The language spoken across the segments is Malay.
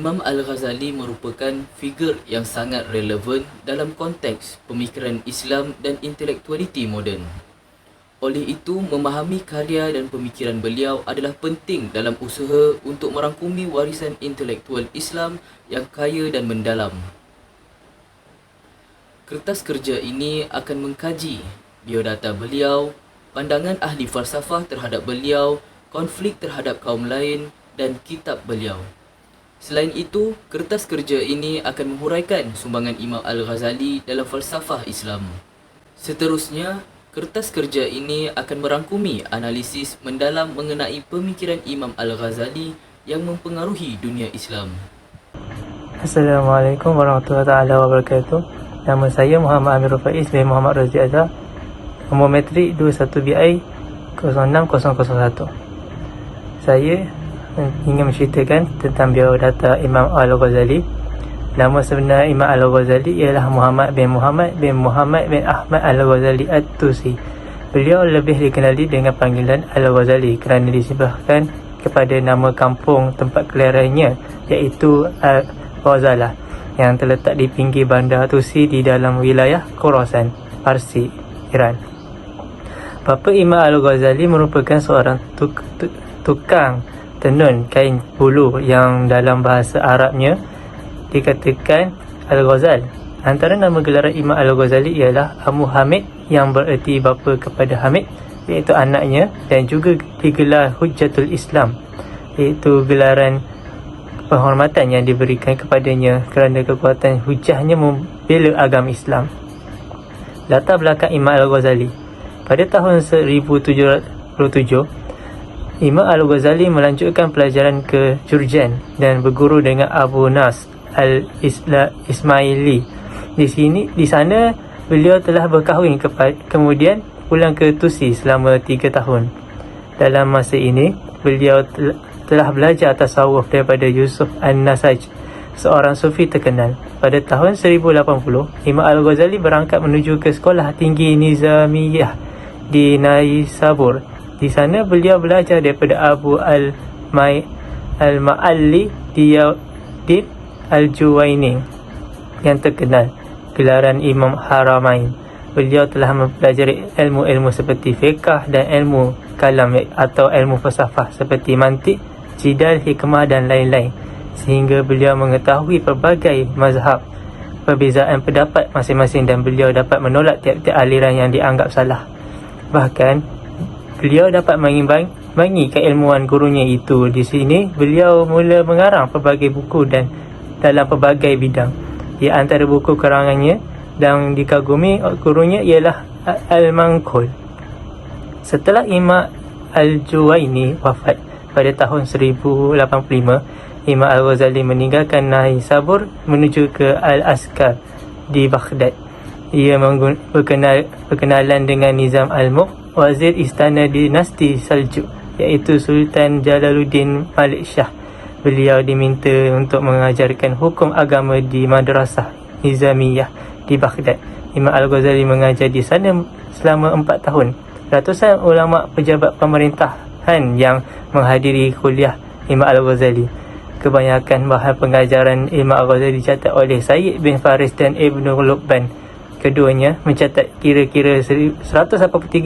Imam Al-Ghazali merupakan figur yang sangat relevan dalam konteks pemikiran Islam dan intelektualiti moden. Oleh itu, memahami karya dan pemikiran beliau adalah penting dalam usaha untuk merangkumi warisan intelektual Islam yang kaya dan mendalam. Kertas kerja ini akan mengkaji biodata beliau, pandangan ahli falsafah terhadap beliau, konflik terhadap kaum lain dan kitab beliau. Selain itu, kertas kerja ini akan menghuraikan sumbangan Imam Al-Ghazali dalam falsafah Islam. Seterusnya, kertas kerja ini akan merangkumi analisis mendalam mengenai pemikiran Imam Al-Ghazali yang mempengaruhi dunia Islam. Assalamualaikum warahmatullahi wabarakatuh. Nama saya Muhammad Amirul Faiz bin Muhammad Razi Azhar. Nombor metrik 21BI 06001. Saya ingin menceritakan tentang biodata Imam Al-Ghazali. Nama sebenar Imam Al-Ghazali ialah Muhammad bin Ahmad Al-Ghazali At-Tusi. Beliau lebih dikenali dengan panggilan Al-Ghazali kerana disebabkan kepada nama kampung tempat kelahirannya, iaitu Al-Ghazalah, yang terletak di pinggir bandar Tusi di dalam wilayah Khorasan, Parsi, Iran. Bapa Imam Al-Ghazali merupakan seorang tukang tenun kain bulu yang dalam bahasa Arabnya dikatakan Al-Ghazal. Antara nama gelaran Imam Al-Ghazali ialah Abu Hamid, yang bererti bapa kepada Hamid, iaitu anaknya, dan juga digelar Hujjatul Islam, iaitu gelaran penghormatan yang diberikan kepadanya kerana kekuatan hujahnya membela agama Islam. Latar belakang Imam Al-Ghazali. Pada tahun 1707, Imam Al-Ghazali melanjutkan pelajaran ke Jurjan dan berguru dengan Abu Nas Al-Ismaili. Di sana beliau telah berkahwin, kemudian pulang ke Tusi selama 3 tahun. Dalam masa ini, beliau telah belajar tasawuf daripada Yusuf An-Nasaj, seorang sufi terkenal. Pada tahun 1080, Imam Al-Ghazali berangkat menuju ke Sekolah Tinggi Nizamiyah di Naisabur. Di sana beliau belajar daripada Abu Al-Ma'alli Diyauddin Al-Juwaini yang terkenal, gelaran Imam Haramain. Beliau telah mempelajari ilmu-ilmu seperti fiqh dan ilmu kalam atau ilmu falsafah seperti mantik, jidal, hikmah dan lain-lain, sehingga beliau mengetahui pelbagai mazhab, perbezaan pendapat masing-masing, dan beliau dapat menolak tiap-tiap aliran yang dianggap salah. Bahkan beliau dapat mengimbangi keilmuan gurunya itu. Di sini beliau mula mengarang pelbagai buku dan dalam pelbagai bidang. Di antara buku karangannya dan dikagumi gurunya ialah Al-Manqul. Setelah Imam Al-Juwaini wafat pada tahun 1085, Imam Al-Ghazali meninggalkan Naisabur menuju ke Al-Askar di Baghdad. Ia berkenalan dengan Nizam Al-Mulk, wazir istana dinasti Saljuk, iaitu Sultan Jalaluddin Malik Shah. Beliau diminta untuk mengajarkan hukum agama di Madrasah Nizamiyah di Baghdad. Imam Al-Ghazali mengajar di sana selama 4 tahun. Ratusan ulama pejabat pemerintahan yang menghadiri kuliah Imam Al-Ghazali. Kebanyakan bahan pengajaran Imam Al-Ghazali dicatat oleh Sayyid bin Faris dan Ibn Lubban. Keduanya mencatat kira-kira 183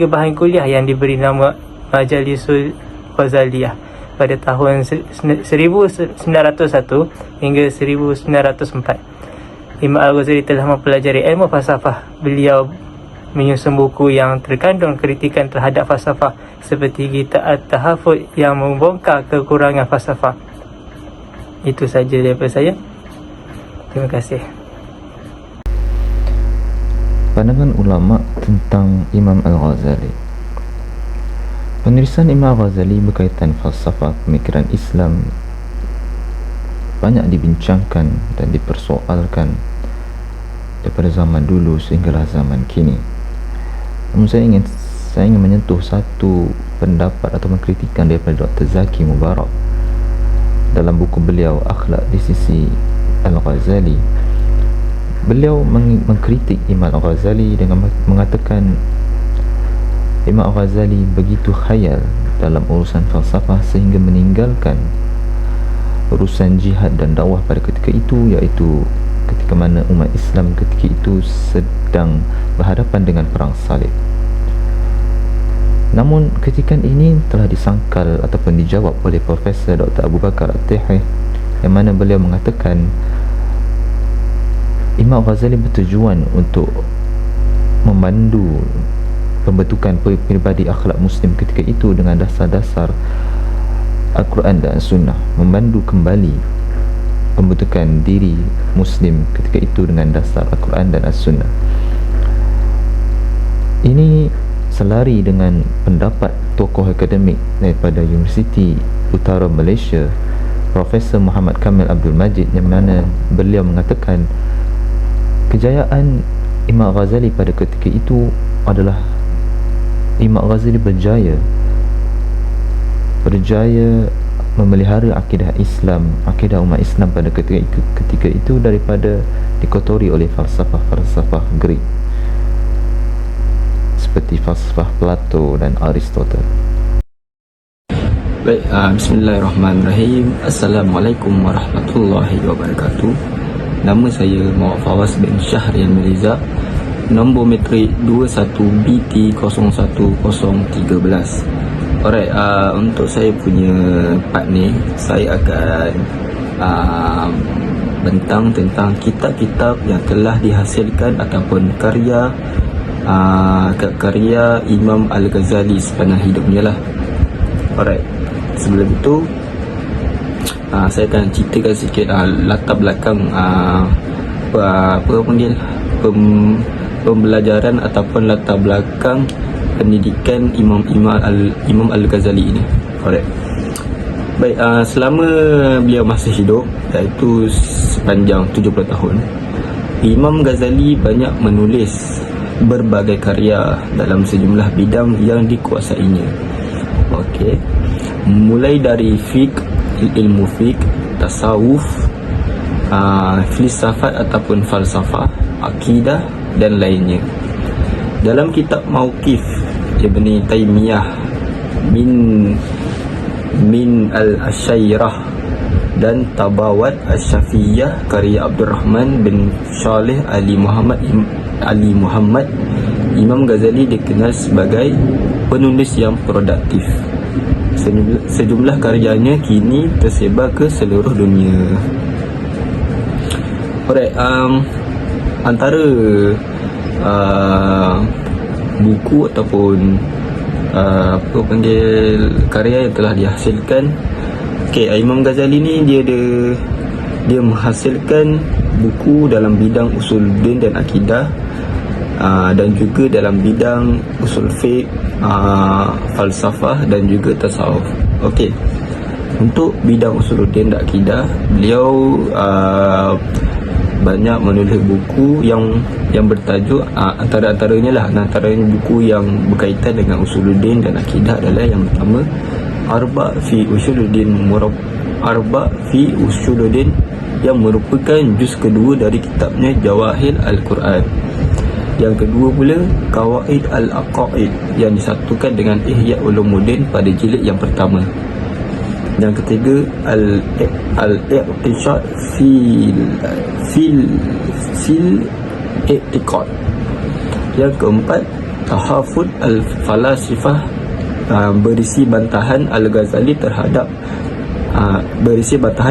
bahan kuliah yang diberi nama Majalisul Ghazaliyah pada tahun 1901 hingga 1904. Imam Al-Ghazali telah mempelajari ilmu falsafah. Beliau menyusun buku yang terkandung kritikan terhadap falsafah seperti Kitab At-Tahafut yang membongkar kekurangan falsafah. Itu saja daripada saya. Terima kasih. Pandangan ulama tentang Imam Al-Ghazali. Penulisan Imam Al-Ghazali berkaitan falsafah pemikiran Islam banyak dibincangkan dan dipersoalkan daripada zaman dulu sehinggalah zaman kini. Namun saya ingin menyentuh satu pendapat atau kritikan daripada Dr. Zaki Mubarak dalam buku beliau Akhlak di Sisi Al-Ghazali. Beliau mengkritik Imam Al-Ghazali dengan mengatakan Imam Al-Ghazali begitu khayal dalam urusan falsafah sehingga meninggalkan urusan jihad dan dakwah pada ketika itu, iaitu ketika mana umat Islam ketika itu sedang berhadapan dengan perang salib. Namun ketika ini telah disangkal ataupun dijawab oleh Profesor Dr. Abu Bakar At-Tihih, yang mana beliau mengatakan Imam Ghazali bertujuan untuk memandu pembentukan peribadi akhlak Muslim ketika itu dengan dasar-dasar Al-Quran dan Sunnah, memandu kembali pembentukan diri Muslim ketika itu dengan dasar Al-Quran dan As-Sunnah. Ini selari dengan pendapat tokoh akademik daripada Universiti Utara Malaysia, Profesor Muhammad Kamil Abdul Majid, yang mana beliau mengatakan kejayaan Imam Ghazali pada ketika itu adalah Imam Ghazali berjaya memelihara akidah Islam, akidah umat Islam pada ketika itu daripada dikotori oleh falsafah Greek seperti falsafah Plato dan Aristotle. Baik, bismillahirrahmanirrahim. Assalamualaikum warahmatullahi wabarakatuh. Nama saya Muhammad Fawaz bin Syahrial Mirza, nombor metrik 21BT01013. Alright, untuk saya punya part ni, saya akan bentang tentang kitab-kitab yang telah dihasilkan ataupun karya Imam Al-Ghazali sepanjang hidupnya lah. Alright, sebelum itu saya akan ceritakan sikit latar belakang pembelajaran ataupun latar belakang pendidikan Imam Al-Ghazali ini. Alright. Baik, selama beliau masih hidup, iaitu sepanjang 70 tahun, Imam Ghazali banyak menulis berbagai karya dalam sejumlah bidang yang dikuasainya. Okey. Mulai dari ilmu fiqh, tasawuf, filsafat ataupun falsafah, akidah dan lainnya. Dalam kitab Mauqif Ibn Taymiyah min al-Asyairah dan Tabawat Asy-Syafi'iyah karya Abdurrahman bin Shalih Ali Muhammad, Imam Ghazali dikenal sebagai penulis yang produktif. Sejumlah karyanya kini tersebar ke seluruh dunia. Alright, antara buku ataupun karya yang telah dihasilkan, Imam Ghazali ni dia menghasilkan buku dalam bidang usuluddin dan akidah, dan juga dalam bidang usul fiqh, falsafah dan juga tasawuf. Okey, untuk bidang usuluddin dan akidah, beliau banyak menulis buku yang bertajuk antaranya buku yang berkaitan dengan usuluddin dan akidah adalah yang pertama Arba' fi Usuluddin yang merupakan juz kedua dari kitabnya Jawahir Al-Quran. Yang kedua pula Qawaid Al-Aqaid yang disatukan dengan Ihya Ulumuddin pada jilid yang pertama. Yang ketiga Al-Iqtisad fil I'tiqad. Yang keempat Tahafud Al-Falasifah, berisi bantahan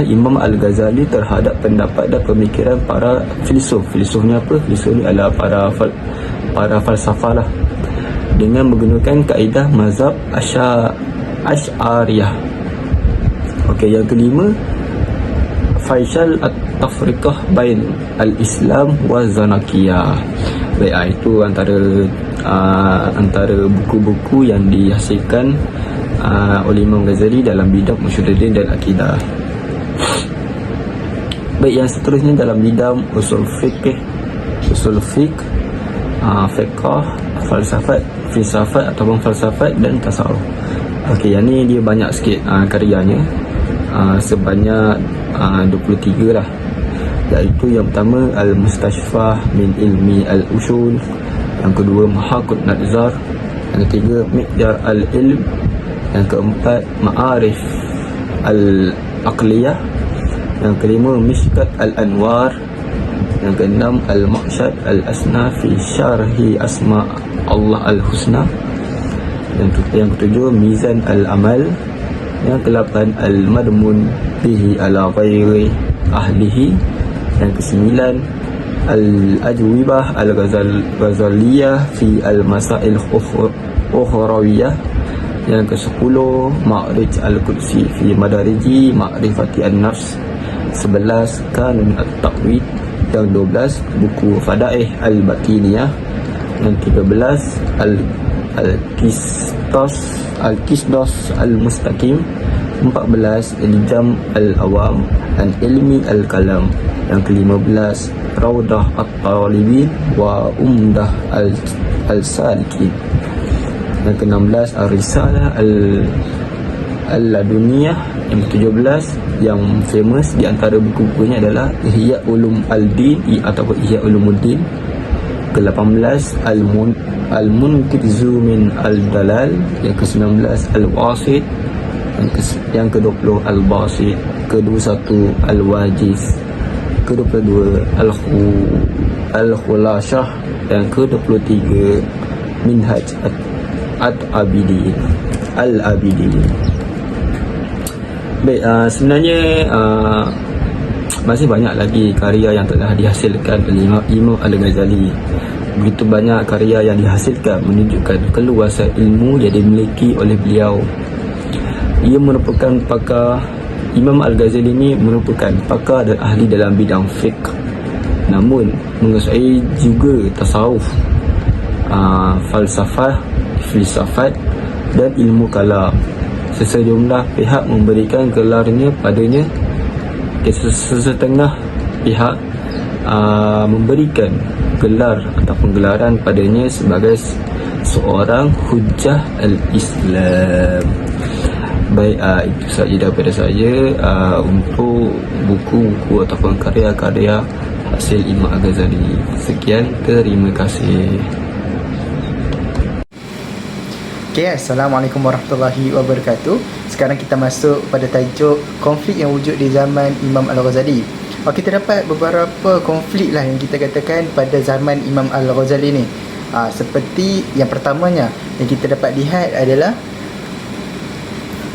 Imam Al-Ghazali terhadap pendapat dan pemikiran para filsuf. Filsufnya apa? Filsuf ni adalah para falsafah lah, dengan menggunakan kaedah mazhab Asy'ariyah. Okey, yang kelima Faisal At-Tafriqah Bain Al-Islam wa Zanakiyah. Baik, itu antara buku-buku yang dihasilkan oleh Imam Ghazali dalam bidang usuluddin dan akidah. Baik, yang seterusnya dalam bidang usul fiqh, fiqh, falsafat, filsafat ataupun falsafat dan tasawuf. Okey, yang ni dia banyak sikit karyanya, sebanyak 23 lah. Iaitu yang pertama Al-Mustashfah min Ilmi Al-Usul, yang kedua Mahaqut Nazar, yang ketiga Miqdar Al-Ilm, yang keempat Ma'arif Al-Aqliyah, Yang kelima, Mishkat Al-Anwar. Yang keenam, Al-Maqsyad Al-Asna fi Syarhi Asma Allah Al-Husna. Yang ketujuh, Mizan Al-Amal. Yang kelapan, Al-Madmun bihi ala ghairi ahlihi. Yang kesembilan, Al-Ajwibah Al-Ghazaliyah fi Al-Masail Ukhrawiyah. Yang ke-10, Ma'rij Al-Qudsi fi Madariji Ma'rifati An-Nafs. 11, Kanun At-Taqwid. Yang 12, buku Fadaih Al-Batiniyah. Yang 13, Al-Qisdas Al-Mustaqim. 14, Iljam Al-Awam An Ilmi Al-Kalam. Yang ke-15, Raudah At-Talibin wa Umdah Al-Salikin. Yang ke-16, Ar-Risalah Al-Laduniyah. Yang ke-17, yang famous di antara buku-bukunya adalah Ihya Ulum Al-Din ataupun Ihya Ulumuddin. Ke-18, Al-Munkizu min Al-Dalal. Yang ke-19, Al-Wasit. Yang ke-20, Al-Basit. Ke-21, Al-Wajiz. Ke-22, Al-Khulashah. Yang ke-23, Minhaj Al-Abidin. Baik, sebenarnya masih banyak lagi karya yang telah dihasilkan oleh Imam Al-Ghazali. Begitu banyak karya yang dihasilkan menunjukkan keluasan ilmu yang dimiliki oleh beliau. Ia merupakan pakar. Imam Al-Ghazali ini merupakan pakar dan ahli dalam bidang fiqh, namun menguasai juga tasawuf, falsafah, filsafat dan ilmu kalam. Sejumlah pihak memberikan gelarnya padanya. Sesetengah pihak memberikan gelar atau penggelaran padanya sebagai seorang hujjah al-Islam. Baik, itu saja daripada saya untuk buku-buku ataupun karya-karya hasil Imam Al-Ghazali. Sekian, terima kasih. Okay, Assalamualaikum warahmatullahi wabarakatuh. Sekarang kita masuk pada tajuk konflik yang wujud di zaman Imam Al-Ghazali. Kita dapat beberapa konflik lah yang kita katakan pada zaman Imam Al-Ghazali ni. Seperti yang pertamanya yang kita dapat lihat adalah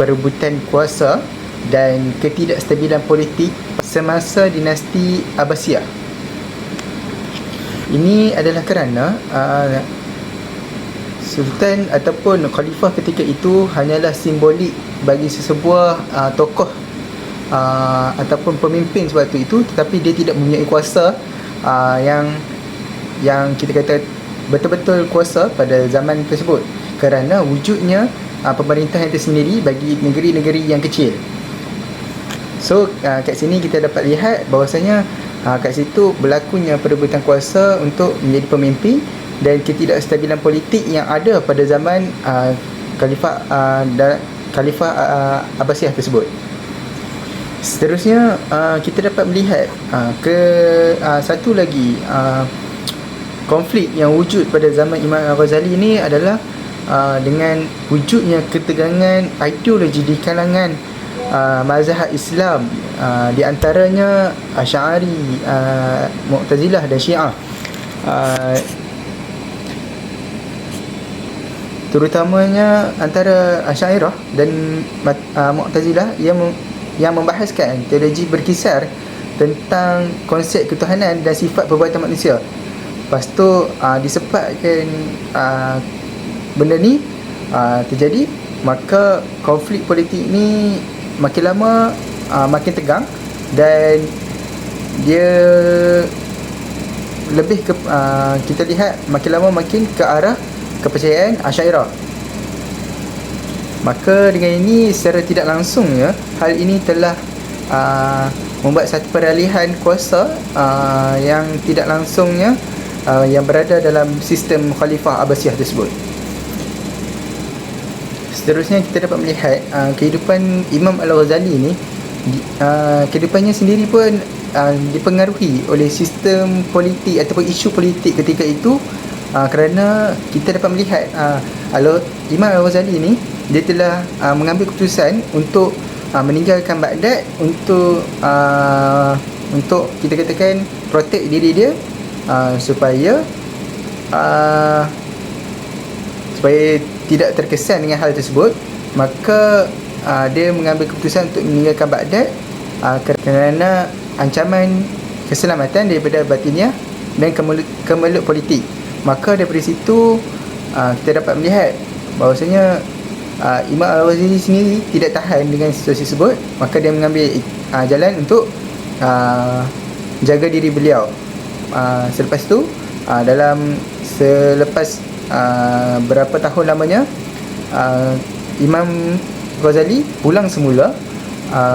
perebutan kuasa dan ketidakstabilan politik semasa dinasti Abbasiyah. Ini adalah kerana Sultan ataupun Khalifah ketika itu hanyalah simbolik bagi sesebuah tokoh ataupun pemimpin sewaktu itu, tetapi dia tidak mempunyai kuasa yang kita kata betul-betul kuasa pada zaman tersebut, kerana wujudnya pemerintahan itu sendiri bagi negeri-negeri yang kecil. So kat sini kita dapat lihat bahawasanya kat situ berlakunya perebutan kuasa untuk menjadi pemimpin dan ketidakstabilan politik yang ada pada zaman Khalifah Abbasiyah tersebut. Seterusnya kita dapat melihat satu lagi konflik yang wujud pada zaman Imam Al-Ghazali ini adalah dengan wujudnya ketegangan ideologi di kalangan mazhab Islam, di antaranya Asy'ari, Mu'tazilah dan Syiah. Terutamanya antara Asy'ariyah dan Mu'tazilah yang membahaskan teologi berkisar tentang konsep ketuhanan dan sifat perbuatan manusia. Lepas tu disebabkan benda ni terjadi, maka konflik politik ni makin lama makin tegang dan dia lebih ke kita lihat makin lama makin ke arah kepercayaan Asy'ariyah. Maka dengan ini secara tidak langsung hal ini telah membuat satu peralihan kuasa yang tidak langsungnya yang berada dalam sistem Khalifah Abbasiyah tersebut. Seterusnya kita dapat melihat kehidupan Imam Al-Ghazali ni, kehidupannya sendiri pun dipengaruhi oleh sistem politik ataupun isu politik ketika itu, kerana kita dapat melihat Imam Al-Ghazali ni dia telah mengambil keputusan untuk meninggalkan Baghdad untuk kita katakan protect diri dia, supaya tidak terkesan dengan hal tersebut. Maka dia mengambil keputusan untuk meninggalkan Baghdad kerana ancaman keselamatan daripada batiniah dan kemelut politik. Maka daripada situ kita dapat melihat bahawasanya Imam Al-Ghazali sendiri tidak tahan dengan situasi tersebut. Maka dia mengambil jalan untuk jaga diri beliau. Selepas tu selepas berapa tahun lamanya, Imam Ghazali pulang semula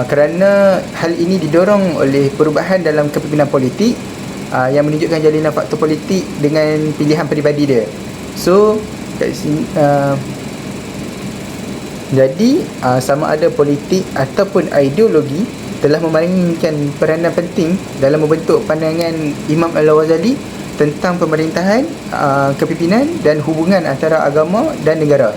kerana hal ini didorong oleh perubahan dalam kepimpinan politik yang menunjukkan jalinan faktor politik dengan pilihan peribadi dia. So kat sini, jadi sama ada politik ataupun ideologi telah memainkan peranan penting dalam membentuk pandangan Imam Al-Ghazali tentang pemerintahan, kepimpinan dan hubungan antara agama dan negara.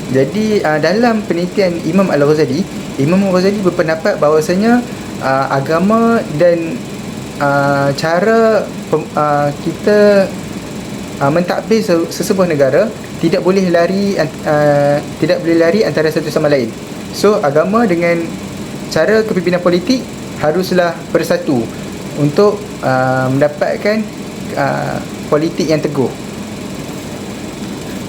Jadi dalam penelitian Imam Al-Ghazali, Imam Al-Ghazali berpendapat bahawasanya agama dan cara kita mentadbir sesebuah negara tidak boleh lari antara satu sama lain. So agama dengan cara kepimpinan politik haruslah bersatu untuk mendapatkan politik yang teguh.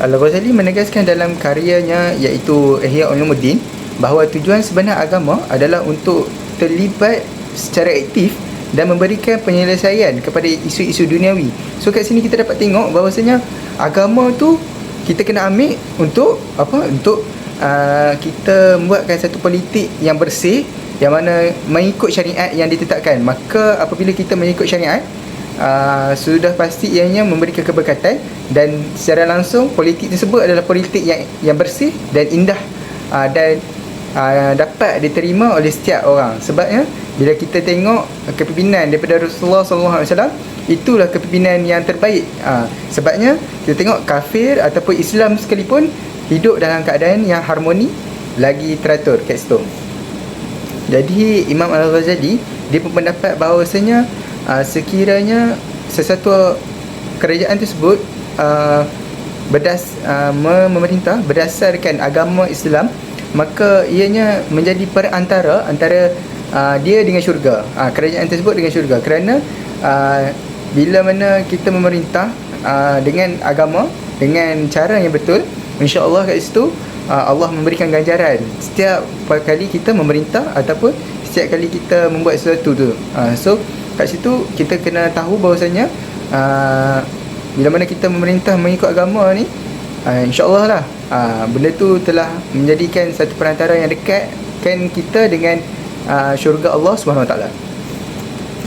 Al-Ghazali menegaskan dalam karyanya iaitu Ihya Ulumuddin bahawa tujuan sebenar agama adalah untuk terlibat secara aktif dan memberikan penyelesaian kepada isu-isu duniawi. So kat sini kita dapat tengok bahawasanya agama tu kita kena ambil untuk apa? Untuk kita membuatkan satu politik yang bersih, yang mana mengikut syariat yang ditetapkan. Maka apabila kita mengikut syariat, sudah pasti ianya memberikan keberkatan, dan secara langsung politik tersebut adalah politik yang bersih dan indah, dan dapat diterima oleh setiap orang. Sebabnya bila kita tengok kepimpinan daripada Rasulullah SAW, itulah kepimpinan yang terbaik. Sebabnya kita tengok kafir ataupun Islam sekalipun hidup dalam keadaan yang harmoni, lagi teratur kat situ. Jadi Imam Al-Ghazali dia berpendapat bahawasanya sekiranya sesuatu kerajaan tersebut memerintah berdasarkan agama Islam, maka ianya menjadi perantara antara dia dengan syurga, kerajaan tersebut dengan syurga. Kerana bila mana kita memerintah dengan agama, dengan cara yang betul, insya-Allah kat situ Allah memberikan ganjaran setiap kali kita memerintah ataupun setiap kali kita membuat sesuatu tu. So kat situ kita kena tahu bahawasanya bila mana kita memerintah mengikut agama ni, insya-Allah lah benda tu telah menjadikan satu perantara yang dekatkan kita dengan syurga Allah SWT.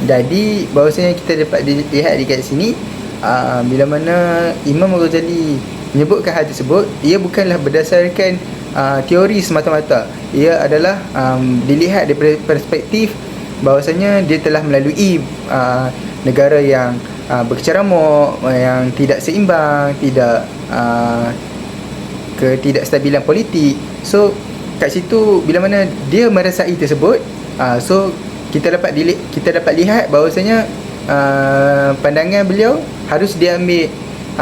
Jadi bahawasanya kita dapat lihat di kat sini, bila mana Imam Al-Ghazali menyebutkan hal tersebut, ia bukanlah berdasarkan teori semata-mata. Ia adalah dilihat dari perspektif bahawasanya dia telah melalui negara yang berkecamuk, yang tidak seimbang, ketidakstabilan politik. So kat situ bila mana dia merasai tersebut, so kita dapat lihat bahawasanya pandangan beliau harus diambil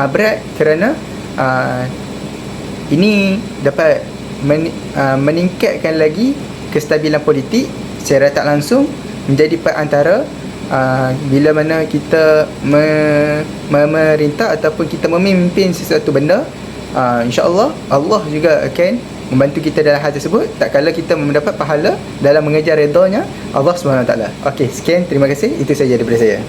berat, kerana ini dapat meningkatkan lagi kestabilan politik secara tak langsung, menjadi perantara bila mana kita memerintah ataupun kita memimpin sesuatu benda. InsyaAllah Allah juga akan membantu kita dalam hal tersebut, tak kala kita mendapat pahala dalam mengejar redanya Allah SWT. Okey, sekian, terima kasih. Itu saja daripada saya.